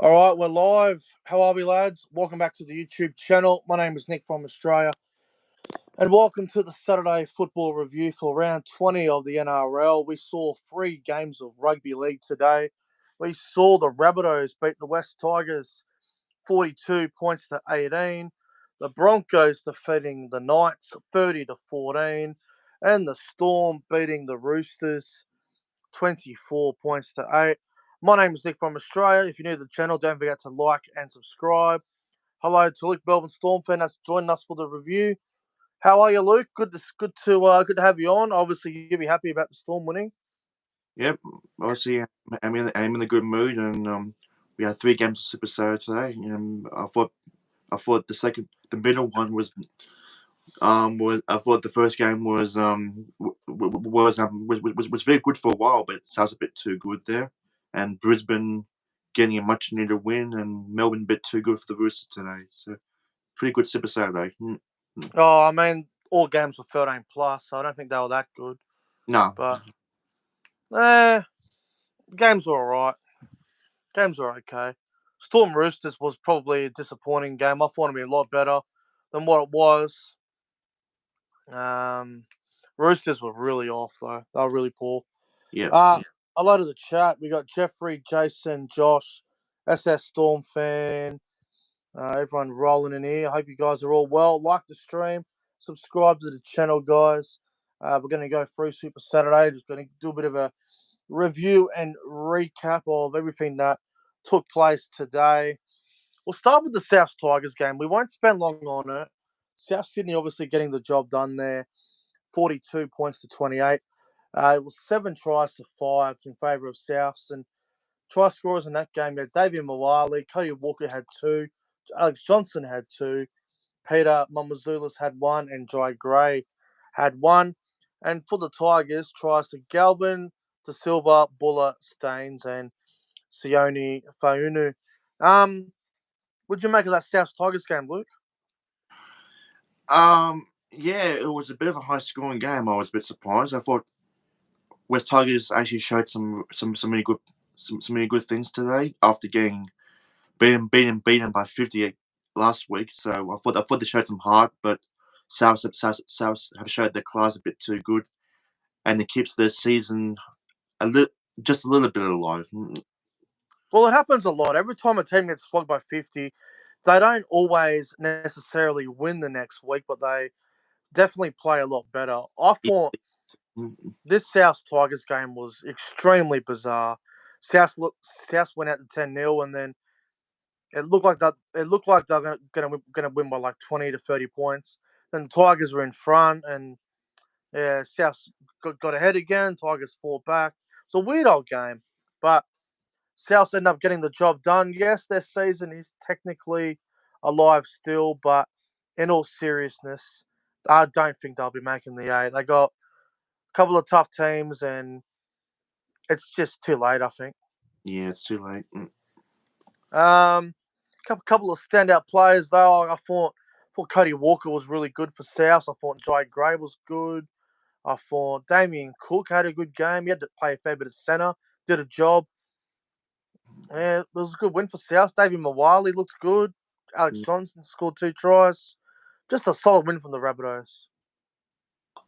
All right, we're live. How are we, lads? Welcome back to the YouTube channel. My name is Nick from Australia, and welcome to the Saturday football review for round 20 of the NRL. We saw three games of rugby league today. We saw the Rabbitohs beat the West Tigers 42 points to 18. The Broncos defeating the Knights 30 to 14, and the Storm beating the Roosters 24 points to 8. My name is Nick from Australia. If you're new to the channel, don't forget to like and subscribe. Hello to Luke Melbourne Storm fan that's joining us for the review. How are you, Luke? Good to have you on. Obviously, you'll be happy about the Storm winning. Yep, obviously I'm in a good mood, and we had three games of Super Saturday today. I thought the middle one I thought the first game was very good for a while, but it sounds a bit too good there. And Brisbane getting a much needed win, and Melbourne a bit too good for the Roosters today. So pretty good Super Saturday. Oh, I mean, all games were 13 plus, so I don't think they were that good. No, But, eh, games were alright. Games were okay. Storm Roosters was probably a disappointing game. I thought it'd be a lot better than what it was. Roosters were really off, though. They were really poor. yeah, Hello to the chat. We got Jeffrey, Jason, Josh, SS Storm fan, everyone rolling in here. I hope you guys are all well. Like the stream, subscribe to the channel, guys. We're going to go through Super Saturday. Just going to do a bit of a review and recap of everything that took place today. We'll start with the South Tigers game. We won't spend long on it. South Sydney obviously getting the job done there. 42 points to 28. It was 7 tries to 5 in favour of Souths. And try scorers in that game, David Mawali, Cody Walker had 2, Alex Johnson had 2, Peter Mamazulis had 1, and Jai Gray had 1. And for the Tigers, tries to Galvin, De Silva, Buller, Staines, and Sione Faunu. What'd you make of that South Tigers game, Luke? yeah, it was a bit of a high scoring game. I was a bit surprised. I thought West Tigers actually showed some really good things today after getting beaten by 50 last week. So I thought they showed some heart, but South have showed their class a bit too good, and it keeps their season a little just a little bit alive. Well, it happens a lot. Every time a team gets flogged by 50, they don't always necessarily win the next week, but they definitely play a lot better. I thought this South Tigers game was extremely bizarre. South went out to 10-0, and then it looked like that. It looked like they're gonna win by like 20 to 30 points. Then the Tigers were in front, and yeah, South got ahead again. Tigers fought back. It's a weird old game, but South ended up getting the job done. Yes, their season is technically alive still, but in all seriousness, I don't think they'll be making the 8. They got a couple of tough teams, and it's just too late, I think. Yeah, it's too late. Couple of standout players though. I thought Cody Walker was really good for South. I thought Jai Gray was good. I thought Damien Cook had a good game. He had to play a fair bit of centre. Did a job. Yeah, it was a good win for South. David Mawali looked good. Alex Johnson scored 2 tries. Just a solid win from the Rabbitohs.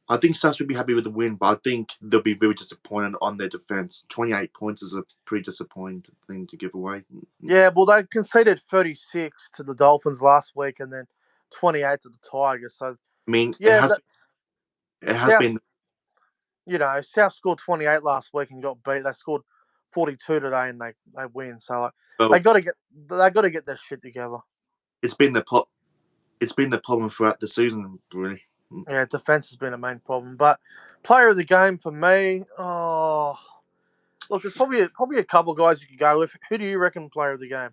I think South should be happy with the win, but I think they'll be very disappointed on their defense. 28 points is a pretty disappointing thing to give away. Yeah, well, they conceded 36 to the Dolphins last week and then 28 to the Tigers. So, I mean, yeah, it has South, been South scored 28 last week and got beat. They scored 42 today and they win. So, like, well, they got to get their shit together. it's been the plot. It's been the problem throughout the season, really. Yeah, defense has been a main problem. But player of the game for me, oh, look, there's probably a couple of guys you could go with. Who do you reckon player of the game?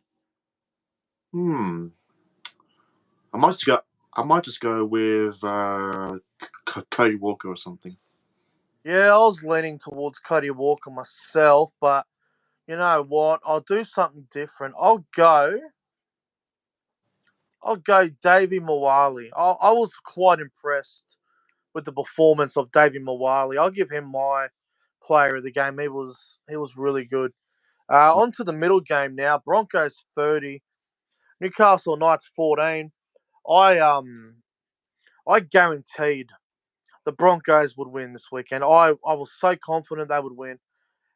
Hmm. I might just go. I might just go with Cody Walker or something. Yeah, I was leaning towards Cody Walker myself, but you know what? I'll do something different. I'll go Davey Mawali. I was quite impressed with the performance of Davey Mawali. I'll give him my player of the game. He was really good. On to the middle game now. Broncos 30, Newcastle Knights 14. I I guaranteed the Broncos would win this weekend. I was so confident they would win.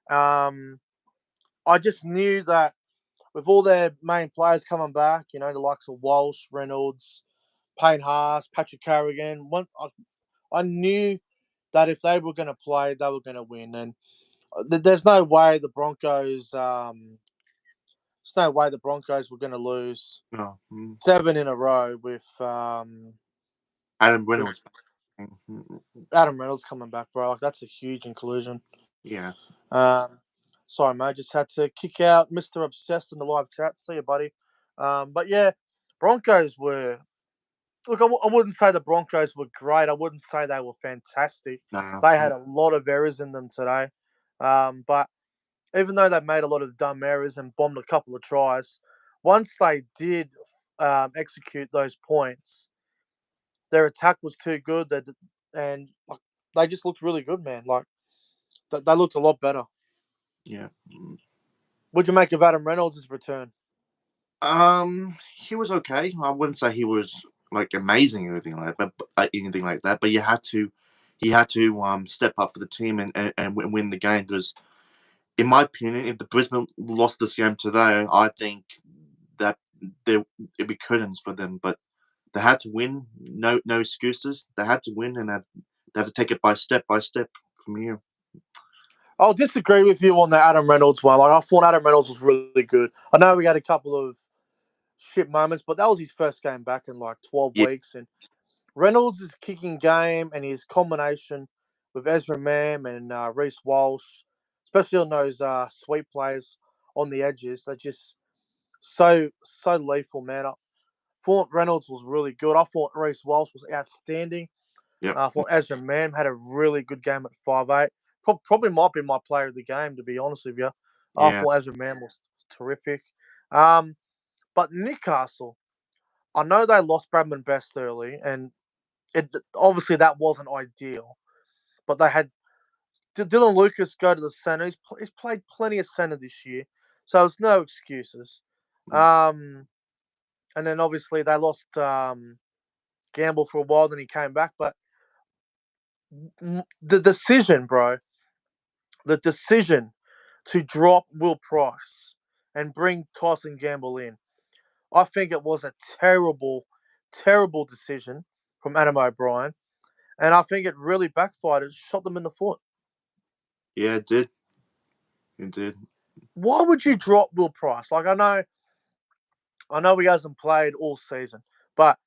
Um, I just knew that with all their main players coming back, the likes of Walsh, Reynolds, Payne Haas, Patrick Carrigan, I knew that if they were going to play, they were going to win. And there's no way the Broncos. There's no way the Broncos were going to lose No. 7 in a row with Adam Reynolds. Adam Reynolds coming back, bro. Like, that's a huge inclusion. Yeah. Um, sorry, mate. Just had to kick out Mr. Obsessed in the live chat. See you, buddy. But yeah, Broncos were. Look, I wouldn't say the Broncos were great. I wouldn't say they were fantastic. Nah. They had a lot of errors in them today. But even though they made a lot of dumb errors and bombed a couple of tries, once they did execute those points, their attack was too good. And like, they just looked really good, man. Like they looked a lot better. Yeah. What'd you make of Adam Reynolds' return? He was okay. I wouldn't say he was like amazing or anything like that, but anything like that. But he had to step up for the team and win the game because, in my opinion, if the Brisbane lost this game today, I think that it'd be curtains for them. But they had to win. No excuses. They had to win, and they had to take it by step from here. I'll disagree with you on the Adam Reynolds one. Like I thought Adam Reynolds was really good. I know we had a couple of shit moments, but that was his first game back in like 12 Yeah. weeks. And Reynolds' kicking game and his combination with Ezra Mam and Reece Walsh, especially on those sweep plays on the edges, they're just so lethal, man. I thought Reynolds was really good. I thought Reece Walsh was outstanding. Yep. I thought Ezra Mam had a really good game at 5'8". Probably might be my player of the game, to be honest with you. I Yeah. thought Ezra Mam was terrific. But Newcastle, I know they lost Bradman Best early, and obviously that wasn't ideal. But they had Dylan Lucas go to the centre. He's played plenty of centre this year, so there's no excuses. And then obviously they lost Gamble for a while, then he came back. But the decision, bro, the decision to drop Will Price and bring Tyson Gamble in, I think it was a terrible, terrible decision from Adam O'Brien. And I think it really backfired. It shot them in the foot. Yeah, it did. It did. Why would you drop Will Price? Like, I know he hasn't played all season, but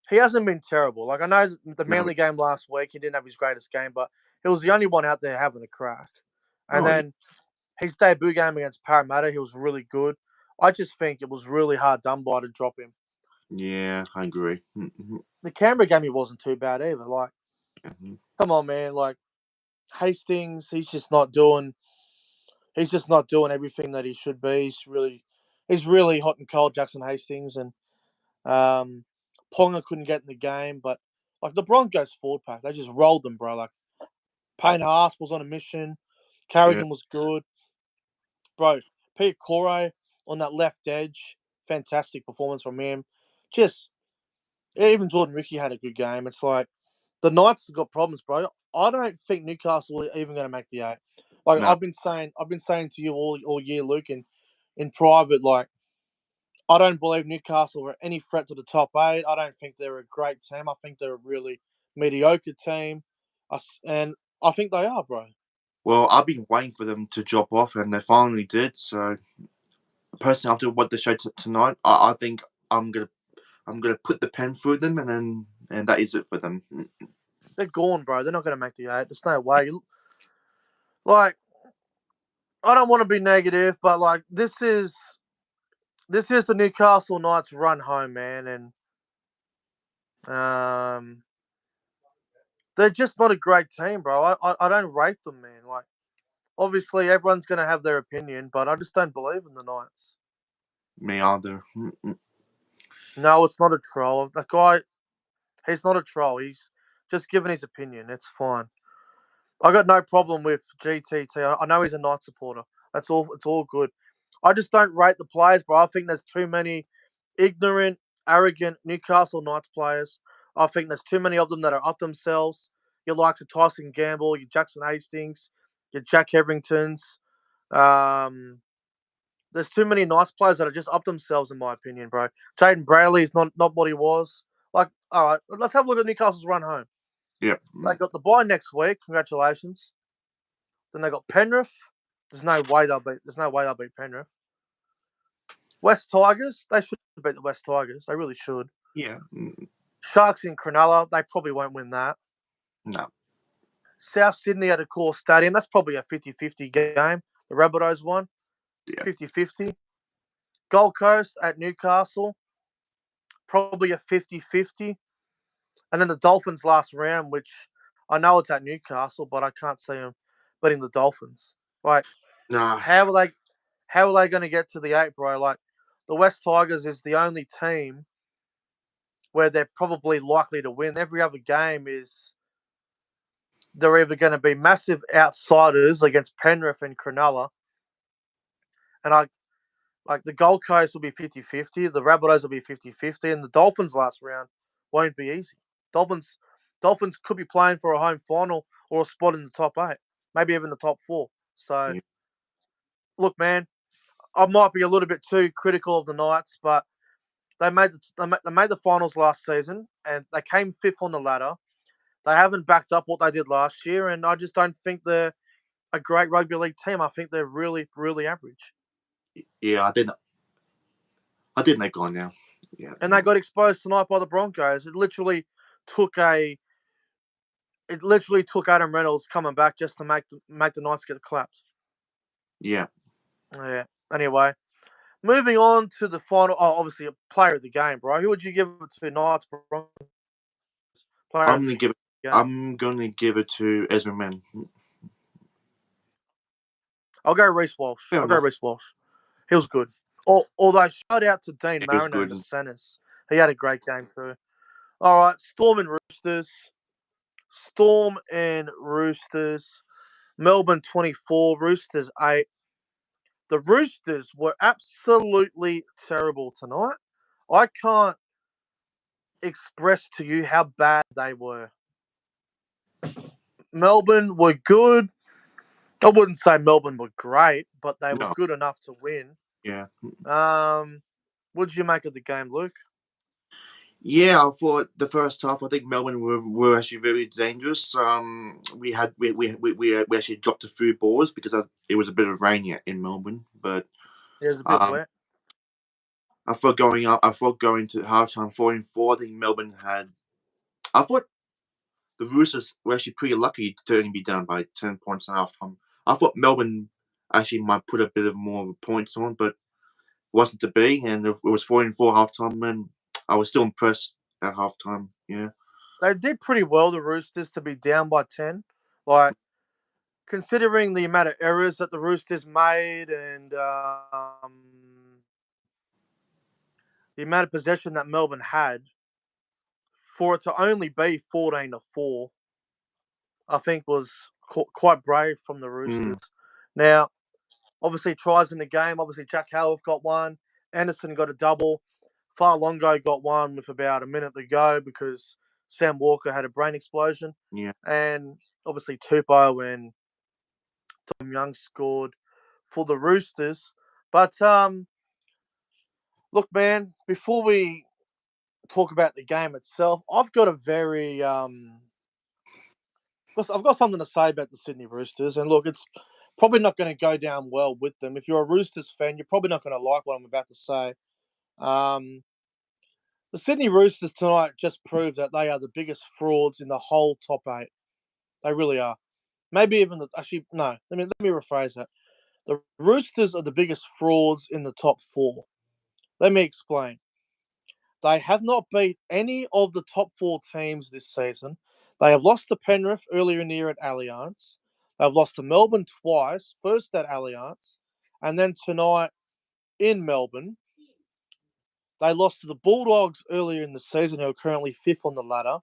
he hasn't been terrible. Like, I know the Manly game last week, he didn't have his greatest game, but he was the only one out there having a crack. And then his debut game against Parramatta, he was really good. I just think it was really hard done by to drop him. Yeah, I agree. The Canberra game, he wasn't too bad either. Like, come on, man. Like, Hastings, he's just not doing everything that he should be. He's really hot and cold, Jackson Hastings, and Ponga couldn't get in the game. But like the Broncos forward pack, they just rolled them, bro. Like Payne Haas was on a mission, Carrigan was good, bro. Pete Corey on that left edge, fantastic performance from him. Just even Jordan Ricky had a good game. It's like the Knights have got problems, bro. I don't think Newcastle are even going to make the 8. Like No. I've been saying to you all year, Luke, and in private, like I don't believe Newcastle are any threat to the top 8. I don't think they're a great team. I think they're a really mediocre team, and I think they are, bro. Well, I've been waiting for them to drop off, and they finally did. So, personally, after what they showed tonight, I think I'm gonna put the pen through them, and that is it for them. They're gone, bro. They're not going to make the 8. There's no way. Like I don't want to be negative, but like this is the Newcastle Knights run home, man, and they're just not a great team, bro. I don't rate them, man. Like obviously everyone's gonna have their opinion, but I just don't believe in the Knights. Me either. No, it's not a troll. That guy, he's not a troll. He's just giving his opinion. It's fine. I got no problem with GTT. I know he's a Knight supporter, That's all. It's all good. I just don't rate the players, but I think there's too many ignorant, arrogant Newcastle Knights players. I think there's too many of them that are up themselves. Your likes of Tyson Gamble, your Jackson Hastings, your Jack Heveringtons. Um, there's too many nice players that are just up themselves, in my opinion, bro. Jaden Brayley is not what he was. Like, all right, let's have a look at Newcastle's run home. Yeah. They got the bye next week. Congratulations. Then they got Penrith. There's no way they'll beat Penrith. West Tigers. They should beat the West Tigers. They really should. Yeah. Sharks in Cronulla. They probably won't win that. No. South Sydney at a core stadium. That's probably a 50-50 game. The Rabbitohs won. Yeah. 50-50. Gold Coast at Newcastle. Probably a 50-50. And then the Dolphins last round, which I know it's at Newcastle, but I can't see them beating the Dolphins. Like, Nah. how are they going to get to the 8, bro? Like, the West Tigers is the only team where they're probably likely to win. Every other game is they're either going to be massive outsiders against Penrith and Cronulla. And the Gold Coast will be 50-50, the Rabbitohs will be 50-50, and the Dolphins last round won't be easy. Dolphins could be playing for a home final or a spot in the top 8, maybe even the top 4. So, Look, man, I might be a little bit too critical of the Knights, but they made the finals last season, and they came 5th on the ladder. They haven't backed up what they did last year, and I just don't think they're a great rugby league team. I think they're really, really average. Yeah, I didn't they gone now. Yeah. And they got exposed tonight by the Broncos. It literally took Adam Reynolds coming back just to make the Knights get clapped. Yeah. Yeah. Anyway, moving on to the final. Oh, obviously, a player of the game, bro. Who would you give it to? Knights, Broncos. I'm gonna give it to Ezra Mann. I'll go Reece Walsh. Reece Walsh. He was good. Although shout out to Dean Mariner in the centres. He had a great game too. All right, Storm and Roosters. Melbourne 24, Roosters 8. The Roosters were absolutely terrible tonight. I can't express to you how bad they were. Melbourne were good. I wouldn't say Melbourne were great, but they were good enough to win. Yeah. What did you make of the game, Luke? Yeah, I thought the first half, I think Melbourne were actually very dangerous. We actually dropped a few balls because it was a bit of rain in Melbourne, but it was a bit wet. I thought going to halftime 4-4. I think Melbourne had. I thought the Roosters were actually pretty lucky to only be down by 10 points at halftime. I thought Melbourne actually might put a bit of more of a points on, but it wasn't to be, and it was 4-4 halftime, and I was still impressed at halftime. Yeah, they did pretty well, the Roosters, to be down by 10. Like, considering the amount of errors that the Roosters made and the amount of possession that Melbourne had, for it to only be 14-4, I think was quite brave from the Roosters. Now, obviously, tries in the game. Obviously, Jack Howarth got one. Anderson got a double. Farlongo got one with about a minute to go because Sam Walker had a brain explosion. Yeah. And obviously, Tupou and Tom Young scored for the Roosters. But, look, man, before we talk about the game itself, I've got a very... I've got something to say about the Sydney Roosters. And, look, it's probably not going to go down well with them. If you're a Roosters fan, you're probably not going to like what I'm about to say. The Sydney Roosters tonight just proved that they are the biggest frauds in the whole top 8. They really are. Maybe even no. Let me rephrase that. The Roosters are the biggest frauds in the top 4. Let me explain. They have not beat any of the top 4 teams this season. They have lost to Penrith earlier in the year at Allianz. They've lost to Melbourne twice, first at Allianz, and then tonight in Melbourne. They lost to the Bulldogs earlier in the season, who are currently 5th on the ladder.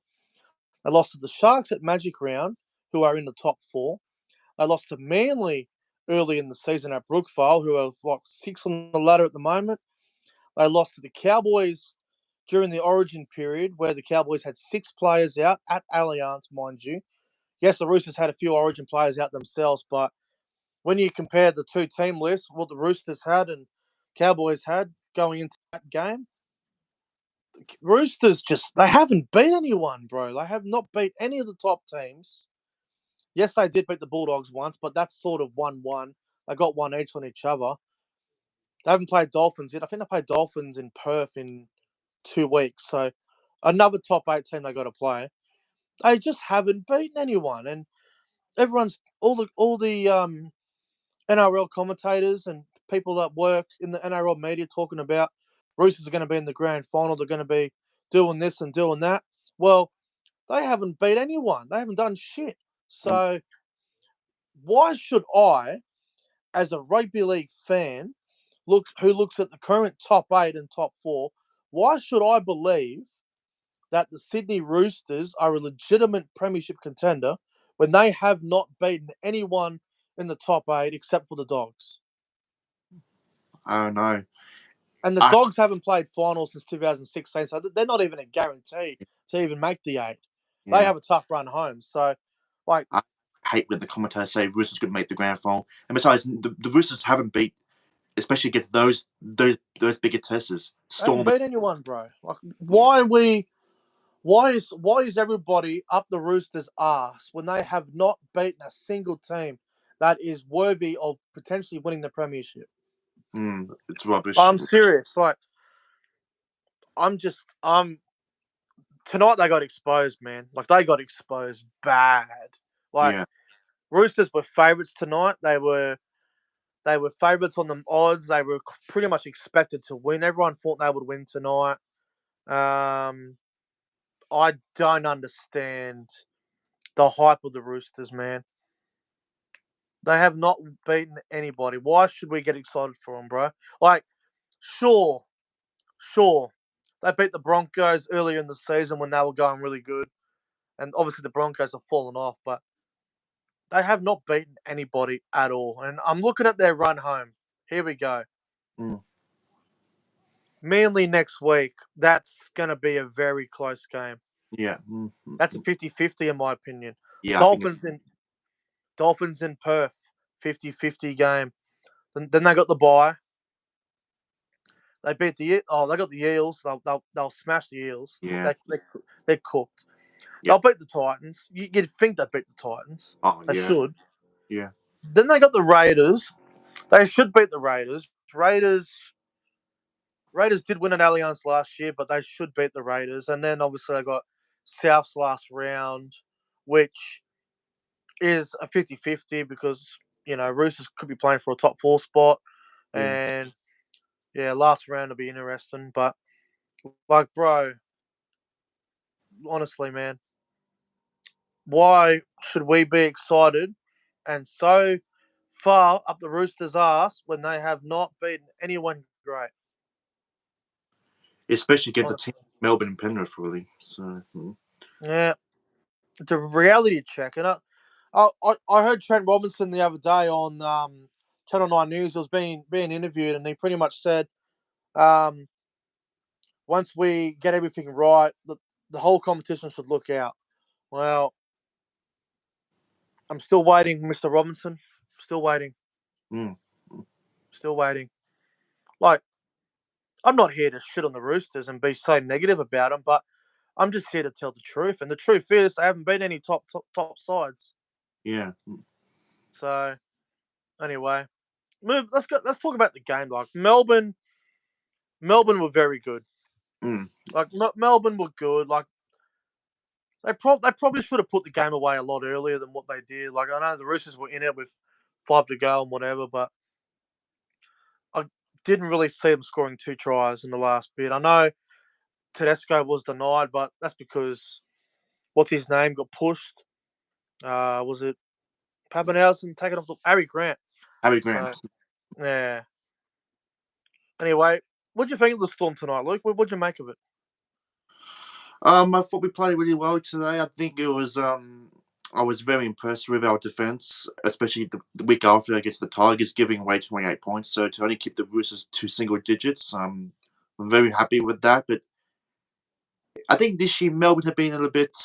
They lost to the Sharks at Magic Round, who are in the top 4. They lost to Manly early in the season at Brookvale, who are like 6th on the ladder at the moment. They lost to the Cowboys during the Origin period, where the Cowboys had 6 players out at Allianz, mind you. Yes, the Roosters had a few Origin players out themselves, but when you compare the two team lists, what the Roosters had and Cowboys had going into that game, the Roosters they haven't beat anyone, bro. They have not beat any of the top teams. Yes, they did beat the Bulldogs once, but that's sort of 1-1. They got one each on each other. They haven't played Dolphins yet. I think they played Dolphins in Perth in 2 weeks. So another top 8 team they got to play. They just haven't beaten anyone, and everyone's all the NRL commentators and people that work in the NRL media talking about Roosters are going to be in the grand final. They're going to be doing this and doing that. Well, they haven't beat anyone. They haven't done shit. So why should I, as a rugby league fan, who looks at the current top 8 and top 4, why should I believe that the Sydney Roosters are a legitimate premiership contender when they have not beaten anyone in the top 8 except for the Dogs? I don't know. And the Dogs haven't played finals since 2016, so they're not even a guarantee to even make the 8. Yeah. They have a tough run home. So, I hate when the commentators say Roosters could make the grand final. And besides, the Roosters haven't beat, especially against those bigger testers. Storm. They haven't beat anyone, bro. Like, why is everybody up the Roosters' ass when they have not beaten a single team that is worthy of potentially winning the premiership? It's rubbish. I'm serious. Like, tonight they got exposed, man. Like, they got exposed bad. Like, Roosters were favourites tonight. They were favourites on the odds. They were pretty much expected to win. Everyone thought they would win tonight. I don't understand the hype of the Roosters, man. They have not beaten anybody. Why should we get excited for them, bro? Like, sure. They beat the Broncos earlier in the season when they were going really good. And obviously the Broncos have fallen off, but they have not beaten anybody at all. And I'm looking at their run home. Here we go. Manly next week. That's going to be a very close game. Yeah. That's a 50-50 in my opinion. Yeah. Dolphins in Perth. 50-50 game. Then they got the bye. They beat they got the Eels. They'll smash the Eels. Yeah. They're cooked. Yep. They'll beat the Titans. You'd think they'd beat the Titans. Oh, they should. Yeah. Then they got the Raiders. They should beat the Raiders. Raiders did win at Allianz last year, but they should beat the Raiders. And then obviously they got South's last round, which is a 50-50 because, Roosters could be playing for a top 4 spot. Yeah. And, last round will be interesting. But, like, bro, honestly, man, why should we be excited and so far up the Roosters' ass when they have not beaten anyone great? Especially against a team Melbourne and Penrith, really. So yeah, it's a reality check. And I heard Trent Robinson the other day on Channel 9 News. He was being interviewed, and he pretty much said, once we get everything right, the whole competition should look out. Well, I'm still waiting, Mr. Robinson. Still waiting. Still waiting. Like, I'm not here to shit on the Roosters and be so negative about them, but I'm just here to tell the truth. And the truth is, they haven't been any top sides. Yeah. So, anyway, let's talk about the game. Like, Melbourne were very good. Like, Melbourne were good. Like, they probably should have put the game away a lot earlier than what they did. Like, I know the Roosters were in it with 5 to go and whatever, but I didn't really see them scoring 2 tries in the last bit. I know Tedesco was denied, but that's because what's his name got pushed. Was it Papenhuyzen taken off the Harry Grant? Harry Grant. So, yeah. Anyway, what do you think of the Storm tonight, Luke? What do you make of it? I thought we played really well today. I think it was I was very impressed with our defense, especially the week after against the Tigers, giving away 28 points. So to only keep the Roosters to single digits, I'm very happy with that. But I think this year Melbourne have been a little bit.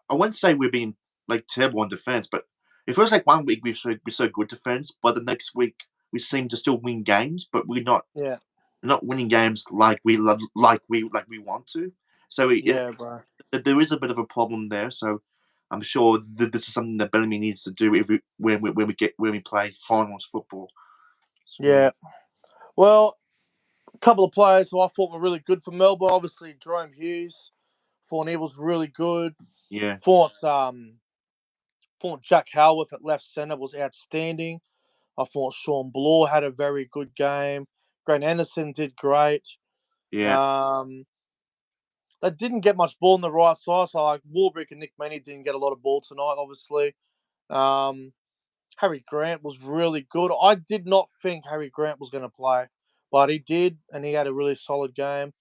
I wouldn't say we're being like terrible on defense, but it feels like one week we're so good defense, but the next week we seem to still win games, but Yeah, we're not winning games like we want to. So yeah, bro. there is a bit of a problem there. So I'm sure this is something that Bellamy needs to do if when we play finals football. So, Yeah. Well, a couple of players who I thought were really good for Melbourne. Obviously, Jerome Hughes. Thought he was really good. yeah, Thought Jack Howarth at left centre was outstanding. I thought Sean Bloor had a very good game. Grant Anderson did great. yeah, Um, they didn't get much ball on the right side, so like Warbrick and Nick Maney didn't get a lot of ball tonight, obviously. Um, Harry Grant was really good. I did not think Harry Grant was going to play, but he did, and he had a really solid game.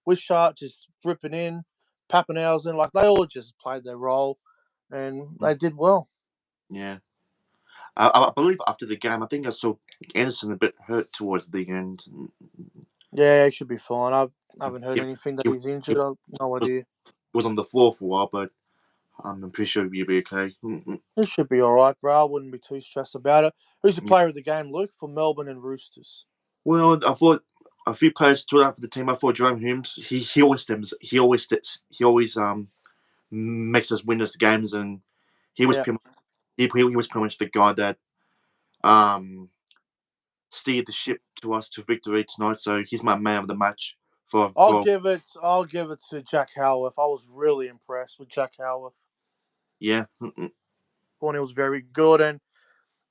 Wishart just ripping in, Pappenhausen, like they all just played their role, and they did well. yeah. I believe after the game, I think I saw Anderson a bit hurt towards the end. Yeah, he should be fine. I haven't heard He, anything that he, he's he injured. I've no was, idea. was on the floor for a while, but I'm pretty sure he'll be okay. He should be all right, bro. I wouldn't be too stressed about it. Who's the player of the game, Luke, for Melbourne and Roosters? Well, I thought a few players stood out for the team. I thought Jerome Humes. He always makes us win us the games, and he was Yeah, pretty much, he was pretty much the guy that um steered the ship to us to victory tonight. So he's my man of the match I'll for give it. I'll give it to Jack Howarth. I was really impressed with Jack Howarth. yeah. Thought he was very good, and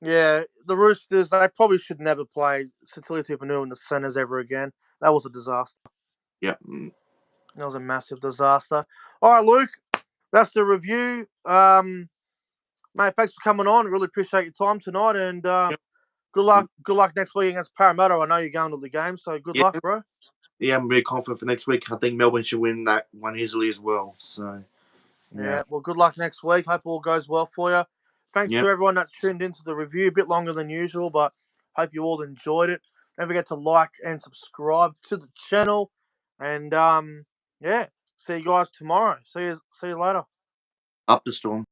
yeah, the Roosters. They probably should never play Sitili Tupouniua in the centres ever again. That was a disaster. Yeah. That was a massive disaster. All right, Luke. That's the review. Mate, thanks for coming on. Really appreciate your time tonight, and Yep. good luck. Good luck next week against Parramatta. I know you're going to the game, so good luck, Yeah. bro. Yeah, I'm very confident for next week. I think Melbourne should win that one easily as well. So yeah. Yeah, well, good luck next week. Hope all goes well for you. Thanks to Yep. everyone that tuned into the review. A bit longer than usual, but hope you all enjoyed it. Don't forget to like and subscribe to the channel. And yeah, see you guys tomorrow. See you later. Up the storm.